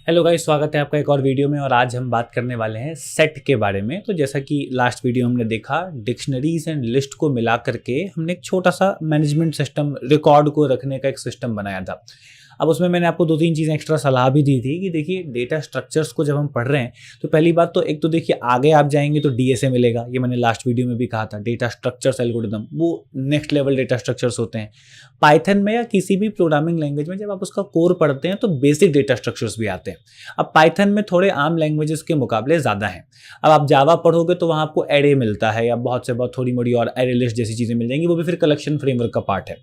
Hello guys, स्वागत है आपका एक और वीडियो में। और आज हम बात करने वाले हैं सेट के बारे में। तो जैसा कि लास्ट वीडियो हमने देखा, डिक्शनरीज एंड लिस्ट को मिला करके हमने एक छोटा सा मैनेजमेंट सिस्टम, रिकॉर्ड को रखने का एक सिस्टम बनाया था। अब उसमें मैंने आपको दो तीन चीज़ें एक्स्ट्रा सलाह भी दी थी कि देखिए, डेटा स्ट्रक्चर्स को जब हम पढ़ रहे हैं तो पहली बात तो एक तो देखिए, आगे आप जाएंगे तो डीएसए मिलेगा। ये मैंने लास्ट वीडियो में भी कहा था, डेटा स्ट्रक्चर्स एल्गोरिदम, वो नेक्स्ट लेवल डेटा स्ट्रक्चर्स होते हैं। पाइथन में या किसी भी प्रोग्रामिंग लैंग्वेज में जब आप उसका कोर पढ़ते हैं तो बेसिक डेटा स्ट्रक्चर्स भी आते हैं। अब पाइथन में थोड़े आम लैंग्वेजेस के मुकाबले ज़्यादा हैं। अब आप जावा पढ़ोगे तो वहाँ आपको एरे मिलता है या बहुत से बहुत थोड़ी मोड़ी और एरे लिस्ट जैसी चीज़ें मिल जाएंगी, वो भी फिर कलेक्शन फ्रेमवर्क का पार्ट है।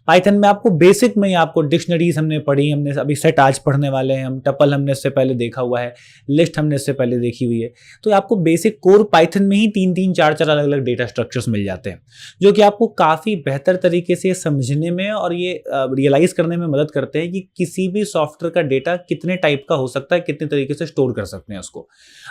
पाइथन में आपको बेसिक में ही आपको डिक्शनरीज हमने पढ़ी, हमने अभी सेट आज पढ़ने वाले हैं हम, टपल हमने इससे पहले देखा हुआ है, लिस्ट हमने इससे पहले देखी हुई है। तो आपको बेसिक कोर पाइथन में ही तीन तीन चार चार अलग अलग डेटा स्ट्रक्चर्स मिल जाते हैं, जो कि आपको काफ़ी बेहतर तरीके से समझने में और ये रियलाइज करने में मदद करते हैं कि किसी भी सॉफ्टवेयर का डेटा कितने टाइप का हो सकता है, कितने तरीके से स्टोर कर सकते हैं उसको।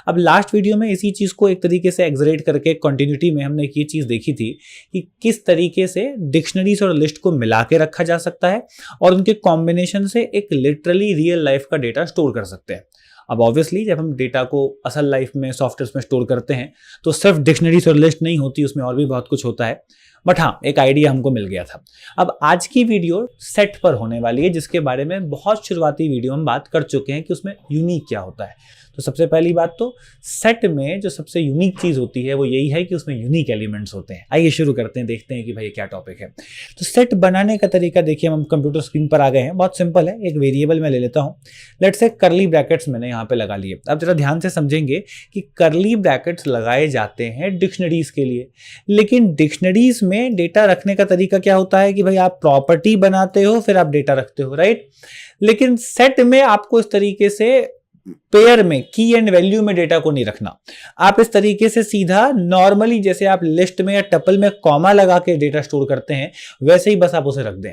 अब लास्ट वीडियो में इसी चीज़ को एक तरीके से एक्सरेट करके कंटिन्यूटी में हमने ये चीज़ देखी थी कि किस तरीके से डिक्शनरीज और लिस्ट को मिला के रखा जा सकता है और उनके कॉम्बिनेशन से एक लिटरली रियल लाइफ का डेटा स्टोर कर सकते हैं। अब ऑब्वियसली जब हम डेटा को असल लाइफ में सॉफ्टवेयर में स्टोर करते हैं तो सिर्फ डिक्शनरीज और लिस्ट नहीं होती, उसमें और भी बहुत कुछ होता है। बट हाँ, एक आइडिया हमको मिल गया था। अब आज की वीडियो सेट पर होने वाली है, जिसके बारे में बहुत शुरुआती वीडियो हम बात कर चुके हैं कि उसमें यूनिक क्या होता है। तो सबसे पहली बात तो सेट में जो सबसे यूनिक चीज़ होती है वो यही है कि उसमें यूनिक एलिमेंट्स होते हैं। आइए शुरू करते हैं, देखते हैं कि भाई क्या टॉपिक है। तो सेट बनाने का तरीका देखिए, हम कंप्यूटर स्क्रीन पर आ गए हैं। बहुत सिंपल है, एक वेरिएबल मैं ले लेता हूँ। लेट्स से करली ब्रैकेट्स मैंने यहाँ पे लगा लिए। अब जरा ध्यान से समझेंगे कि करली ब्रैकेट्स लगाए जाते हैं डिक्शनरीज के लिए, लेकिन डिक्शनरीज में डेटा रखने का तरीका क्या होता है कि भाई आप प्रॉपर्टी बनाते हो फिर आप डेटा रखते हो, राइट। लेकिन सेट में आपको इस तरीके से पेयर में, की एंड वैल्यू में डेटा को नहीं रखना। आप इस तरीके से सीधा नॉर्मली जैसे आप लिस्ट में या टपल में कॉमा लगा के डेटा स्टोर करते हैं, वैसे ही बस आप उसे रख दें।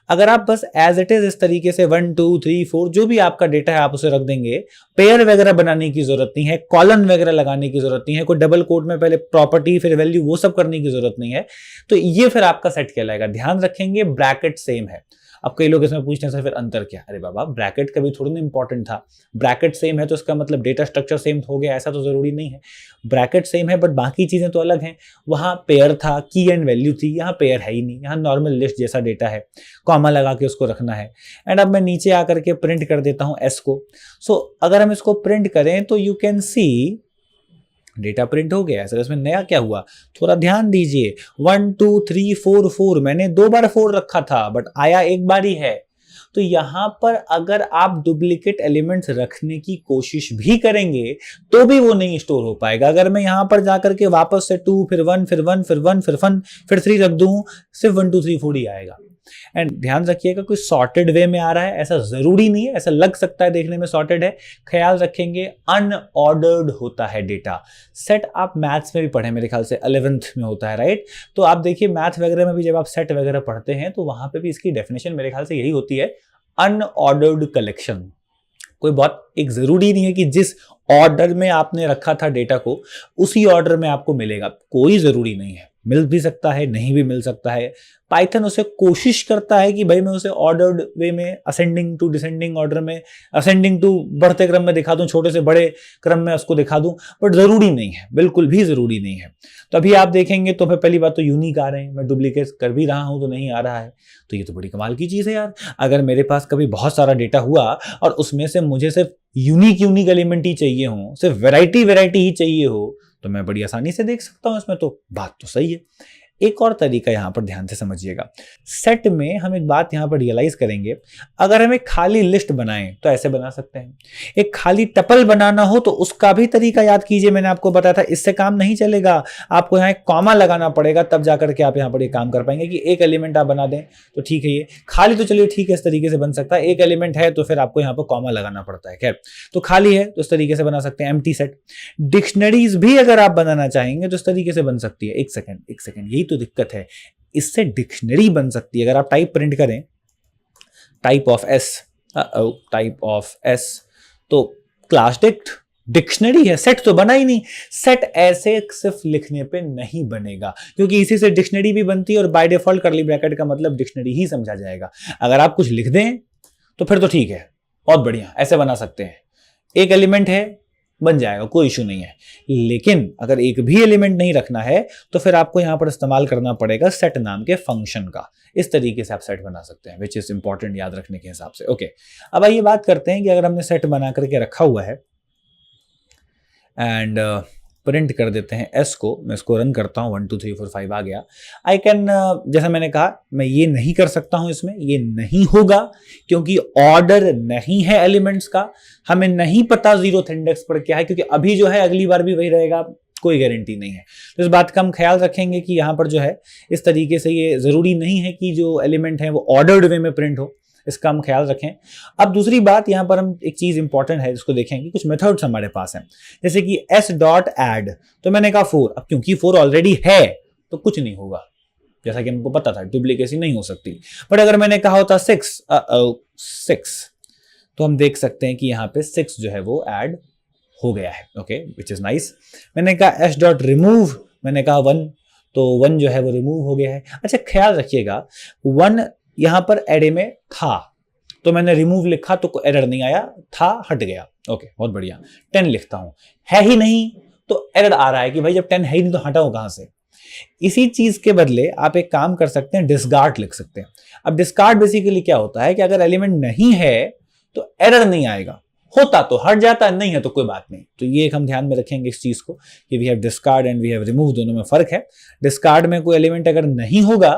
अगर आप बस एज इट इज इस तरीके से 1 2 3 4 जो भी आपका डेटा है आप उसे रख देंगे, पेयर वगैरह बनाने की जरूरत नहीं है, कॉलन वगैरह लगाने की जरूरत नहीं है, कोई डबल कोट में पहले प्रॉपर्टी फिर वैल्यू वो सब करने की जरूरत नहीं है, तो ये फिर आपका सेट कहलाएगा। ध्यान रखेंगे, ब्रैकेट सेम है। अब कई लोग इसमें पूछते हैं सर फिर अंतर क्या? अरे बाबा, ब्रैकेट कभी थोड़ी ना इंपॉर्टेंट था। ब्रैकेट सेम है तो इसका मतलब डेटा स्ट्रक्चर सेम हो गया, ऐसा तो जरूरी नहीं है। ब्रैकेट सेम है बट बाकी चीजें तो अलग हैं। वहां पेयर था, की एंड वैल्यू थी, यहाँ पेयर है ही नहीं। यहाँ नॉर्मल लिस्ट जैसा डेटा है, कॉमा लगा के उसको रखना है। एंड अब मैं नीचे आकर के प्रिंट कर देता हूँ एस को। सो अगर हम इसको प्रिंट करें तो you can see data print हो गया। सर इसमें नया क्या हुआ, थोड़ा ध्यान दीजिए। 1 2 3 4 4 मैंने 2 बार 4 रखा था बट आया एक बार ही है। तो यहां पर अगर आप डुप्लीकेट एलिमेंट्स रखने की कोशिश भी करेंगे तो भी वो नहीं स्टोर हो पाएगा। अगर मैं यहां पर जाकर के वापस से 2 फिर 1 फिर 1 फिर 1 फिर 1 फिर 3 रख दूं, सिर्फ 1 2 3 4 ही आएगा। एंड ध्यान रखिएगा, कोई सॉर्टेड वे में आ रहा है ऐसा जरूरी नहीं है। ऐसा लग सकता है देखने में सॉर्टेड है, ख्याल रखेंगे अनऑर्डर्ड होता है डेटा। सेट आप मैथ्स में भी पढ़े, मेरे ख्याल से 11th में होता है, राइट। तो आप देखिए मैथ वगैरह में भी जब आप सेट वगैरह पढ़ते हैं तो वहां पे भी इसकी डेफिनेशन मेरे ख्याल से यही होती है, अनऑर्डर्ड कलेक्शन। कोई बहुत एक जरूरी नहीं है कि जिस ऑर्डर में आपने रखा था डेटा को उसी ऑर्डर में आपको मिलेगा, कोई जरूरी नहीं है। मिल भी सकता है, नहीं भी मिल सकता है। पाइथन उसे कोशिश करता है कि भाई मैं उसे ऑर्डर्ड वे में, असेंडिंग टू डिसेंडिंग ऑर्डर में, असेंडिंग टू बढ़ते क्रम में दिखा दूं, छोटे से बड़े क्रम में उसको दिखा दूं, बट जरूरी नहीं है, बिल्कुल भी जरूरी नहीं है। तो अभी आप देखेंगे तो फिर पहली बात तो यूनिक आ रहे हैं, मैं डुप्लीकेट कर भी रहा हूं तो नहीं आ रहा है। तो ये तो बड़ी कमाल की चीज है यार। अगर मेरे पास कभी बहुत सारा डेटा हुआ और उसमें से मुझे सिर्फ यूनिक एलिमेंट ही चाहिए हो, सिर्फ वेराइटी ही चाहिए हो, तो मैं बड़ी आसानी से देख सकता हूं इसमें। तो बात तो सही है। एक और तरीका यहां पर ध्यान से समझिएगा। सेट में हम एक बात यहां पर रियलाइज करेंगे, अगर हम एक खाली लिस्ट बनाएं तो ऐसे बना सकते हैं। एक खाली टपल बनाना हो तो उसका भी तरीका याद कीजिए, मैंने आपको बताया था। इससे काम नहीं चलेगा, आपको यहां एक कॉमा लगाना पड़ेगा, तब जाकर के आप यहां पर एक काम कर पाएंगे कि एक एलिमेंट आप बना दें तो ठीक है। ये खाली तो चलिए ठीक है, इस तरीके से बन सकता है। एक एलिमेंट है तो फिर आपको यहां पर कॉमा लगाना पड़ता है। खैर, तो खाली है तो इस तरीके से बना सकते हैं, एम्प्टी सेट। डिक्शनरीज भी अगर आप बनाना चाहेंगे तो इस तरीके से बन सकती है। एक सेकंड, यही तो दिक्कत है, इससे डिक्शनरी बन सकती है। अगर आप टाइप प्रिंट करें, टाइप ऑफ एस तो क्लास डिक्शनरी है, सेट तो बना ही नहीं। सेट ऐसे सिर्फ लिखने पे नहीं बनेगा, क्योंकि इसी से डिक्शनरी भी बनती है और बाय डिफॉल्ट करली ब्रैकेट का मतलब डिक्शनरी ही समझा जाएगा। अगर आप कुछ लिख दें तो फिर तो ठीक है, बहुत बढ़िया, ऐसे बना सकते हैं। एक एलिमेंट है, बन जाएगा, कोई इशू नहीं है। लेकिन अगर एक भी एलिमेंट नहीं रखना है तो फिर आपको यहां पर इस्तेमाल करना पड़ेगा सेट नाम के फंक्शन का। इस तरीके से आप सेट बना सकते हैं, विच इज इंपॉर्टेंट याद रखने के हिसाब से। ओके, अब आइए बात करते हैं कि अगर हमने सेट बना करके रखा हुआ है एंड प्रिंट कर देते हैं एस को, मैं इसको रन करता हूँ, 1 2 3 4 5 आ गया। आई कैन, जैसा मैंने कहा, मैं ये नहीं कर सकता हूँ, इसमें ये नहीं होगा क्योंकि ऑर्डर नहीं है एलिमेंट्स का, हमें नहीं पता 0th इंडेक्स पर क्या है, क्योंकि अभी जो है अगली बार भी वही रहेगा, कोई गारंटी नहीं है। तो इस बात का हम ख्याल रखेंगे कि यहाँ पर जो है इस तरीके से ये जरूरी नहीं है कि जो एलिमेंट है वो ऑर्डर्ड वे में प्रिंट हो, इसका हम ख्याल रखें। अब दूसरी बात यहाँ पर हम एक चीज इंपॉर्टेंट है जिसको देखेंगे, कुछ मेथड्स हमारे पास हैं, जैसे कि s.add, तो मैंने कहा 4, अब क्योंकि 4 ऑलरेडी है तो कुछ नहीं होगा, जैसा कि हमको पता था डुप्लीकेसी नहीं हो सकती। बट अगर मैंने कहा होता 6 तो हम देख सकते हैं कि यहाँ पे 6 जो है वो ऐड हो गया है। Okay, which is nice. मैंने कहा s.remove, मैंने कहा 1, तो 1 जो है वो रिमूव हो गया है। अच्छा, ख्याल रखिएगा 1 यहां पर एरे में था तो मैंने रिमूव लिखा तो कोई एरर नहीं आया, था हट गया। ओके, बहुत बढ़िया। 10 लिखता हूं, है ही नहीं तो एरर आ रहा है कि भाई जब 10 है ही नहीं तो हटाऊं कहां से। इसी चीज के बदले आप एक काम कर सकते हैं, डिस्कार्ड लिख सकते हैं। अब डिस्कार्ड बेसिकली क्या होता है कि अगर एलिमेंट नहीं है तो एरर नहीं आएगा, होता तो हट जाता, नहीं है तो कोई बात नहीं। तो ये एक हम ध्यान में रखेंगे इस चीज को कि we have discard and we have remove, दोनों में फर्क है। डिस्कार्ड में कोई एलिमेंट अगर नहीं होगा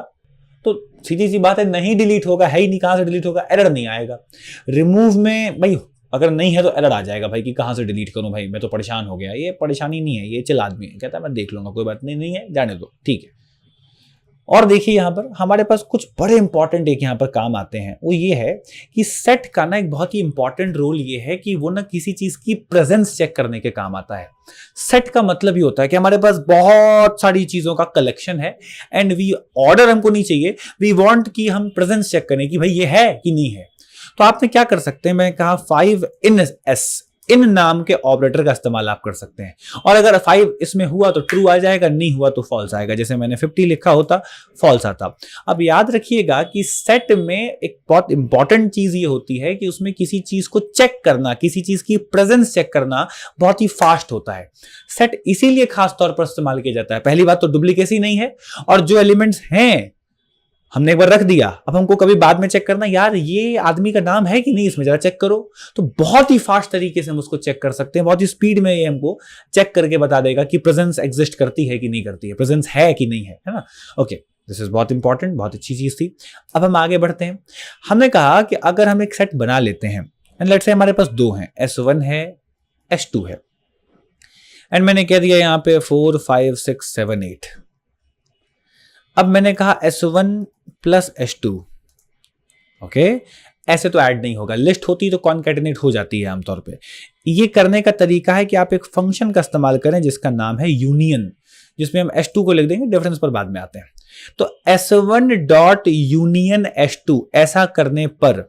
तो सीधी सी बात है नहीं डिलीट होगा, है ही नहीं, कहां से डिलीट होगा, एरर नहीं आएगा। रिमूव में भाई अगर नहीं है तो एरर आ जाएगा भाई कि कहां से डिलीट करूं, भाई मैं तो परेशान हो गया। ये परेशानी नहीं है, ये चिल आदमी है, कहता है मैं देख लूंगा, कोई बात नहीं, नहीं है जाने दो, ठीक है। और देखिए यहां पर हमारे पास कुछ बड़े इंपॉर्टेंट एक यहां पर काम आते हैं, वो ये है कि सेट का ना एक बहुत ही इंपॉर्टेंट रोल ये है कि वो ना किसी चीज की प्रेजेंस चेक करने के काम आता है। सेट का मतलब ये होता है कि हमारे पास बहुत सारी चीजों का कलेक्शन है एंड वी ऑर्डर हमको नहीं चाहिए, वी वांट कि हम प्रेजेंस चेक करें कि भाई ये है कि नहीं है। तो आपने क्या कर सकते हैं, मैं कहा 5 in s, इन नाम के ऑपरेटर का इस्तेमाल आप कर सकते हैं। और अगर 5 इसमें हुआ तो ट्रू आ जाएगा, नहीं हुआ तो फॉल्स आएगा। जैसे मैंने 50 लिखा होता, फॉल्स आता। अब याद रखिएगा कि सेट में एक बहुत इंपॉर्टेंट चीज ये होती है कि उसमें किसी चीज को चेक करना, किसी चीज की प्रेजेंस चेक करना बहुत ही फास्ट होता है। सेट इसीलिए खास तौर पर इस्तेमाल किया जाता है। पहली बात तो डुप्लीकेसी नहीं है, और जो एलिमेंट्स हैं हमने एक बार रख दिया, अब हमको कभी बाद में चेक करना, यार ये आदमी का नाम है कि नहीं इसमें, जरा चेक करो, तो बहुत ही फास्ट तरीके से हम उसको चेक कर सकते हैं। बहुत ही स्पीड में ये हमको चेक करके बता देगा कि प्रेजेंस एग्जिस्ट करती है कि नहीं करती है, प्रेजेंस है कि नहीं है ना। ओके, दिस इज बहुत इंपॉर्टेंट, बहुत अच्छी चीज थी। अब हम आगे बढ़ते हैं। हमने कहा कि अगर हम एक सेट बना लेते हैं एंड लेट्स से हमारे पास 2 हैं, S1 है, S2 है, एंड मैंने कह दिया यहाँ पे 4 5 6 7 8। अब मैंने कहा S1 प्लस S2, ओके, ऐसे तो ऐड नहीं होगा, लिस्ट होती तो कॉन्कैटिनेट हो जाती है आमतौर पे। ये करने का तरीका है कि आप एक फंक्शन का इस्तेमाल करें जिसका नाम है यूनियन, जिसमें हम S2 को लिख देंगे, डिफरेंस पर बाद में आते हैं। तो S1 डॉट यूनियन S2, ऐसा करने पर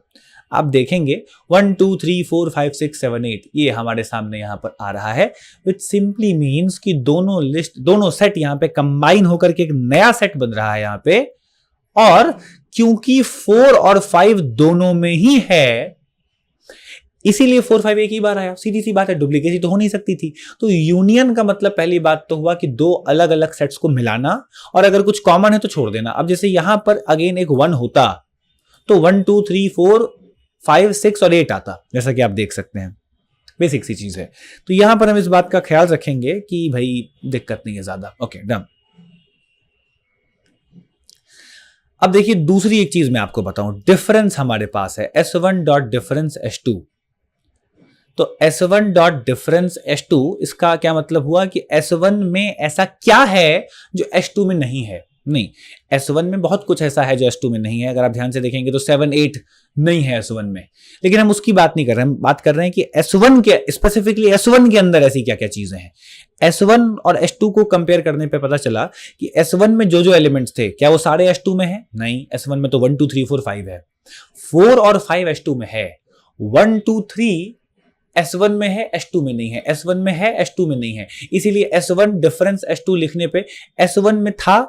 आप देखेंगे 1 2 3 4 5 6 7 8 ये हमारे सामने यहां पर आ रहा है, विच सिंपली मीन्स कि दोनों सेट यहां पे कंबाइन होकर के एक नया सेट बन रहा है यहां पे। और क्योंकि 4 और 5 दोनों में ही है इसीलिए 4 5 एक ही बार आया। सीधी सी बात है, डुप्लीकेसी तो हो नहीं सकती थी। तो यूनियन का मतलब पहली बात तो हुआ कि 2 अलग अलग सेट्स को मिलाना, और अगर कुछ कॉमन है तो छोड़ देना। अब जैसे यहां पर अगेन एक 1 होता तो 1 2 3 4 5 6 और 8 आता, जैसा कि आप देख सकते हैं, बेसिक सी चीज है। तो यहां पर हम इस बात का ख्याल रखेंगे कि भाई दिक्कत नहीं है ज्यादा। Okay, done. अब देखिए दूसरी एक चीज मैं आपको बताऊं, डिफरेंस हमारे पास है S1 डॉट डिफरेंस S2। तो S1 डॉट डिफरेंस S2, इसका क्या मतलब हुआ कि S1 में ऐसा क्या है जो S2 में नहीं है। नहीं, S1 में बहुत कुछ ऐसा है जो S2 में नहीं है। अगर आप ध्यान से देखेंगे तो 7 8 नहीं है S1 में, लेकिन हम उसकी बात नहीं कर रहे हैं। हम बात कर रहे हैं कि S1 के स्पेसिफिकली S1 के अंदर ऐसी क्या क्या चीजें हैं। S1 और S2 को कंपेयर करने पे पता चला कि S1 में जो जो एलिमेंट्स थे क्या वो सारे S2 में है? नहीं, S1 में तो 1 2 3 4 5 है। 4 और 5 S2 में है, 1 2 3 S1 में है, S2 में नहीं है, S1 में है, S2 में नहीं है। इसीलिए S1 डिफरेंस S2 लिखने पे S1 में था,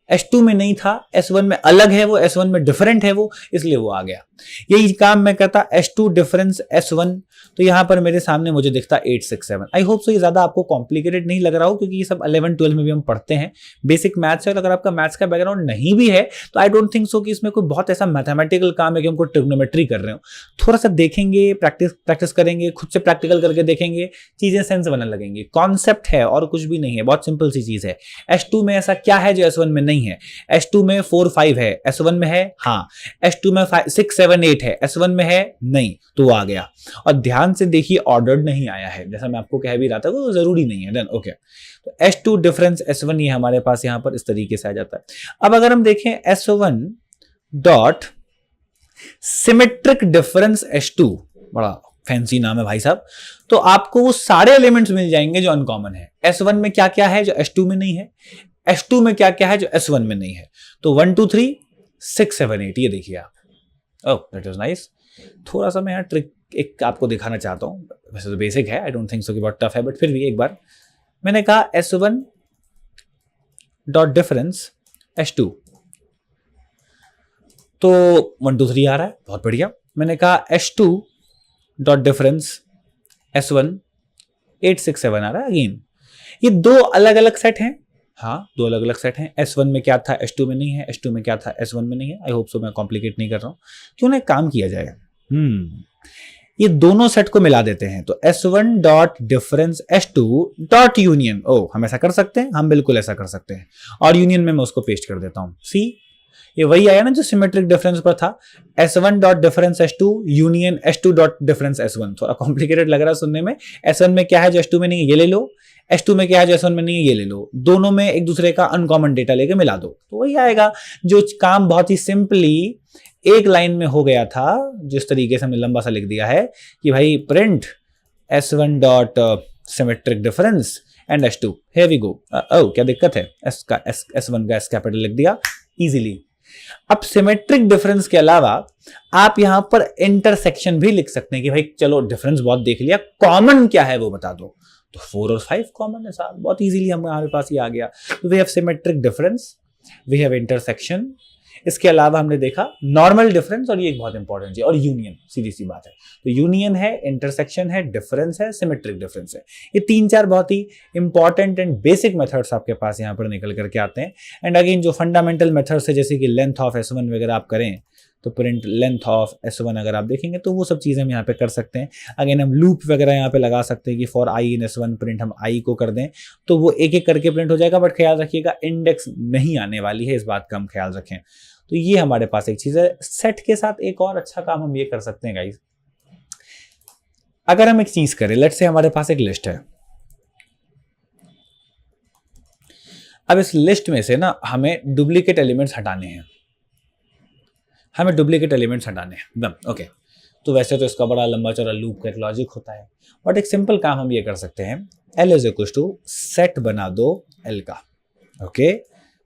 S2 में नहीं था, S1 में अलग है वो, S1 में डिफरेंट है वो, इसलिए वो आ गया। यही काम मैं करता S2 डिफरेंस S1, तो यहाँ पर मेरे सामने मुझे दिखता 867। आई होप सो ये ज्यादा आपको कॉम्प्लिकेटेड नहीं लग रहा हो, क्योंकि ये सब 11-12 में भी हम पढ़ते हैं, बेसिक मैथ्स है। और अगर आपका मैथ्स का बैकग्राउंड नहीं भी है तो आई डोंट थिंक सो कि इसमें कोई बहुत ऐसा मैथमेटिकल काम है कि हमको ट्रिग्नोमेट्री कर रहे हो। थोड़ा सा देखेंगे, प्रैक्टिस करेंगे, खुद से प्रैक्टिकल करके देखेंगे, चीजें सेंस बनने लगेंगी। कॉन्सेप्ट है और कुछ भी नहीं है, बहुत सिंपल सी चीज है। S2 में ऐसा क्या है जो S1 में नहीं है? S2 में 4 5 है, S1 में है? हाँ। S2 में 6 7 8 है, S1 में है? नहीं, तो वो आ गया। और ध्यान से देखिए, ऑर्डर्ड नहीं आया है, जैसा मैं आपको कह भी रहा था, वो जरूरी नहीं है। देन ओके, तो S2 डिफरेंस S1 ये हमारे पास यहां पर इस तरीके से आ जाता है। अब अगर हम देखें S1 dot symmetric difference S2, बड़ा फैंसी नाम है भाई साहब, तो आपको वो सारे एलिमेंट्स मिल जाएंगे जो अनकॉमन है। S1 में क्या क्या है जो S2 में नहीं है, S2 में क्या क्या है जो S1 में नहीं है। तो 1 2 3 6 7 8, ये देखिए आप। Oh that was nice. थोड़ा सा मैं यहाँ ट्रिक एक आपको दिखाना चाहता हूँ, वैसे तो बेसिक है, आई डोंट थिंक सो कि बहुत टफ है, बट फिर भी एक बार मैंने कहा S1 डॉट डिफरेंस S2, तो 1 2 3 आ रहा है, बहुत बढ़िया। मैंने कहा S2 डॉट डिफरेंस S1 8 6 7 आ रहा है। अगेन ये दो अलग अलग सेट हैं, हाँ दो अलग अलग सेट हैं। S1 में क्या था S2 में नहीं है, S2 में क्या था S1 में नहीं है। आई होप सो मैं कॉम्प्लिकेट नहीं कर रहा हूँ, क्यों ना एक काम किया जाए, ये दोनों सेट को मिला देते हैं। तो S1 dot difference S2 dot union, ओ हम ऐसा कर सकते हैं, हम बिल्कुल ऐसा कर सकते हैं। और यूनियन में मैं उसको पेस्ट कर देता हूं। सी, ये वही आया ना जो सिमेट्रिक डिफरेंस पर था, S1 dot difference S2 union S2 dot difference S1। थोड़ा कॉम्प्लिकेटेड लग रहा है सुनने में। S1 में क्या है जो S2 में नहीं है, ये ले लो। S2 में क्या है जो S1 में नहीं है, ये ले लो। दोनों में एक दूसरे का अनकॉमन डेटा लेके मिला दो, तो वही आएगा। जो काम बहुत ही सिंपली एक लाइन में हो गया था, जिस तरीके से हमने लंबा सा लिख दिया है कि भाई print S1 dot symmetric difference and S2, here we go. ओह क्या दिक्कत है, S1 का S कैपिटल लिख दिया इजीली। अब सिमेट्रिक डिफरेंस के अलावा आप यहां पर इंटरसेक्शन भी लिख सकते हैं कि भाई चलो डिफरेंस बहुत देख लिया, कॉमन क्या है वो बता दो। तो 4 और 5 कॉमन है साहब, बहुत इजीली हमारे पास ये आ गया। तो we have symmetric difference, we have intersection, इसके अलावा हमने देखा नॉर्मल डिफरेंस, और ये एक बहुत इंपॉर्टेंट है, और यूनियन, सीधी सी बात है। तो यूनियन है, इंटरसेक्शन है, डिफरेंस है, सिमेट्रिक डिफरेंस है। ये 3-4 बहुत ही इंपॉर्टेंट एंड बेसिक मेथड्स आपके पास यहाँ पर निकल करके आते हैं। एंड अगेन जो फंडामेंटल मेथड्स है, जैसे कि लेंथ ऑफ S1 वगैरह आप करें, तो प्रिंट लेंथ ऑफ S1 अगर आप देखेंगे तो वो सब चीजें हम यहाँ पे कर सकते हैं। अगेन हम लूप वगैरह यहाँ पे लगा सकते हैं कि for i in S1 print हम i को कर दें, तो वो एक एक करके प्रिंट हो जाएगा। बट ख्याल रखिएगा इंडेक्स नहीं आने वाली है, इस बात का हम ख्याल रखें। तो ये हमारे पास एक चीज है। सेट के साथ एक और अच्छा काम हम ये कर सकते हैं गाइस, अगर हम एक चीज करें, लेट्स से हमारे पास एक लिस्ट है। अब इस लिस्ट में से ना हमें डुप्लीकेट एलिमेंट्स हटाने हैं, एकदम ओके। तो वैसे तो इसका बड़ा लंबा चौड़ा लूप का एक लॉजिक होता है, बट एक सिंपल काम हम ये कर सकते हैं, L is equal to set बना दो L का, ओके।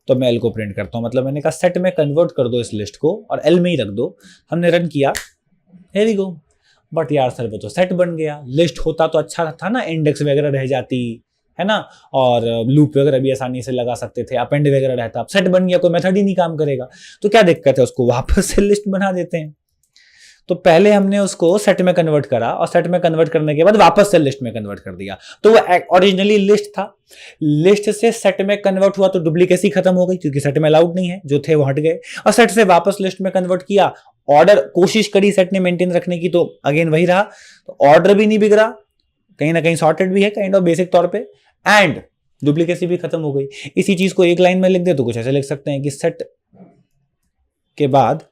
तो मैं L को प्रिंट करता हूं, मतलब मैंने कहा सेट में कन्वर्ट कर दो इस लिस्ट को और L में ही रख दो। हमने रन किया, here we go। बट यार सर वो तो सेट बन गया, लिस्ट होता तो अच्छा था ना, इंडेक्स वगैरह रह जाती है ना, और लूप वगैरह भी आसानी से लगा सकते थे, अपेंड वगैरह रहता। अब सेट बन गया, कोई मेथड ही नहीं काम करेगा, तो क्या दिक्कत है, उसको वापस से लिस्ट बना देते हैं। तो पहले हमने उसको सेट में कन्वर्ट करा, और सेट में कन्वर्ट करने के बाद वापस से लिस्ट में कन्वर्ट कर दिया। तो वो ओरिजिनली लिस्ट था, लिस्ट से सेट में कन्वर्ट हुआ तो डुप्लीकेसी खत्म हो गई, क्योंकि सेट में अलाउड नहीं है, जो थे वो हट गए। और सेट से वापस लिस्ट में कन्वर्ट किया, ऑर्डर कोशिश करी सेट ने मेंटेन रखने की, तो अगेन वही रहा। तो ऑर्डर भी नहीं बिगड़ा, कहीं ना कहीं सॉर्टेड भी है काइंड ऑफ बेसिक तौर पे, एंड डुप्लीकेसी भी खत्म हो गई। इसी चीज को एक लाइन में लिख दे तो कुछ ऐसे लिख सकते हैं कि सेट के बाद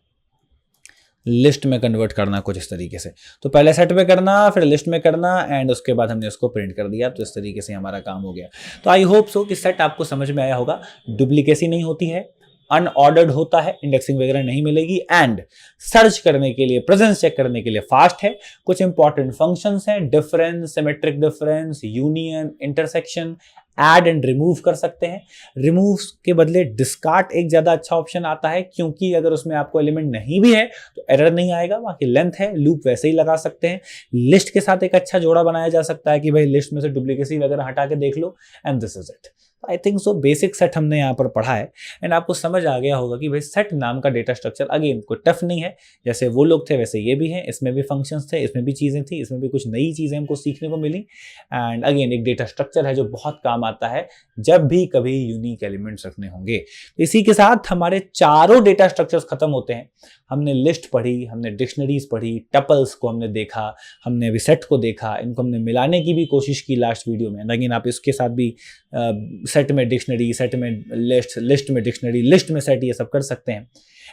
लिस्ट में कन्वर्ट करना, कुछ इस तरीके से। तो पहले सेट में करना, फिर लिस्ट में करना, एंड उसके बाद हमने उसको प्रिंट कर दिया। तो इस तरीके से हमारा काम हो गया। तो आई होप सो कि सेट आपको समझ में आया होगा। डुप्लीकेसी नहीं होती है, अनऑर्डर्ड होता है, इंडेक्सिंग वगैरह नहीं मिलेगी, एंड सर्च करने के लिए, प्रेजेंस चेक करने के लिए फास्ट है। कुछ इंपॉर्टेंट फंक्शंस हैं, difference, symmetric difference, union, intersection, add and remove कर सकते हैं। रिमूव के बदले डिस्कार्ड एक ज्यादा अच्छा ऑप्शन आता है, क्योंकि अगर उसमें आपको एलिमेंट नहीं भी है तो एरर नहीं आएगा। बाकी लेंथ है, लूप वैसे ही लगा सकते हैं। लिस्ट के साथ एक अच्छा जोड़ा बनाया जा सकता है कि भाई लिस्ट में से डुप्लीकेसी वगैरह हटा के देख लो, and this is it. I think so basic set हमने यहाँ पर पढ़ा है एंड आपको समझ आ गया होगा कि भाई सेट नाम का डेटा स्ट्रक्चर अगेन कोई टफ नहीं है, जैसे वो लोग थे वैसे ये भी हैं, इसमें भी फंक्शंस थे, इसमें भी चीज़ें थी, इसमें भी कुछ नई चीज़ें हमको सीखने को मिली एंड अगेन एक डेटा स्ट्रक्चर है जो बहुत काम आता है जब भी कभी यूनिक एलिमेंट्स रखने होंगे। इसी के साथ हमारे चारों डेटा स्ट्रक्चर्स खत्म होते हैं। हमने लिस्ट पढ़ी, हमने डिक्शनरीज पढ़ी, टपल्स को हमने देखा, हमने अभी सेट को देखा, इनको हमने मिलाने की भी कोशिश की लास्ट वीडियो में। लेकिन आप इसके साथ भी सेट में डिक्शनरी, सेट में लिस्ट, लिस्ट में डिक्शनरी, लिस्ट में सेट, ये सब कर सकते हैं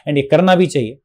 एंड ये करना भी चाहिए।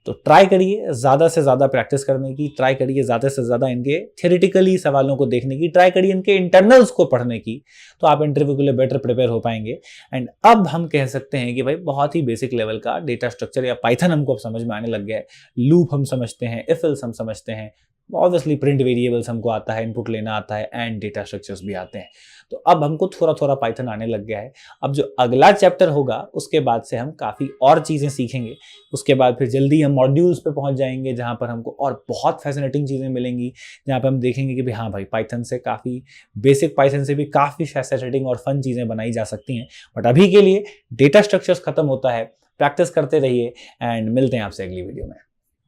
तो ट्राई करिए ज़्यादा से ज़्यादा प्रैक्टिस करने की, ट्राई करिए ज़्यादा से ज़्यादा इनके थ्योरेटिकली सवालों को देखने की, ट्राई करिए इनके इंटरनल्स को पढ़ने की, तो आप इंटरव्यू के लिए बेटर प्रिपेयर हो पाएंगे। एंड अब हम कह सकते हैं कि भाई बहुत ही बेसिक लेवल का डेटा स्ट्रक्चर या पाइथन हमको अब समझ में आने लग गया है। लूप हम समझते हैं, इफ एल्स हम समझते हैं, ऑब्वियसली प्रिंट वेरिएबल्स हमको आता है, इनपुट लेना आता है एंड डेटा स्ट्रक्चर्स भी आते हैं। तो अब हमको थोड़ा थोड़ा पाइथन आने लग गया है। अब जो अगला चैप्टर होगा उसके बाद से हम काफ़ी और चीज़ें सीखेंगे। उसके बाद फिर जल्दी हम मॉड्यूल्स पे पहुंच जाएंगे जहां पर हमको और बहुत फैसिनेटिंग चीज़ें मिलेंगी, जहां पर हम देखेंगे कि भाई हाँ भाई पाइथन से काफ़ी बेसिक, पाइथन से भी काफ़ी फैसिनेटिंग और फन चीज़ें बनाई जा सकती हैं। बट अभी के लिए डेटा स्ट्रक्चर्स खत्म होता है। प्रैक्टिस करते रहिए एंड मिलते हैं आपसे अगली वीडियो में।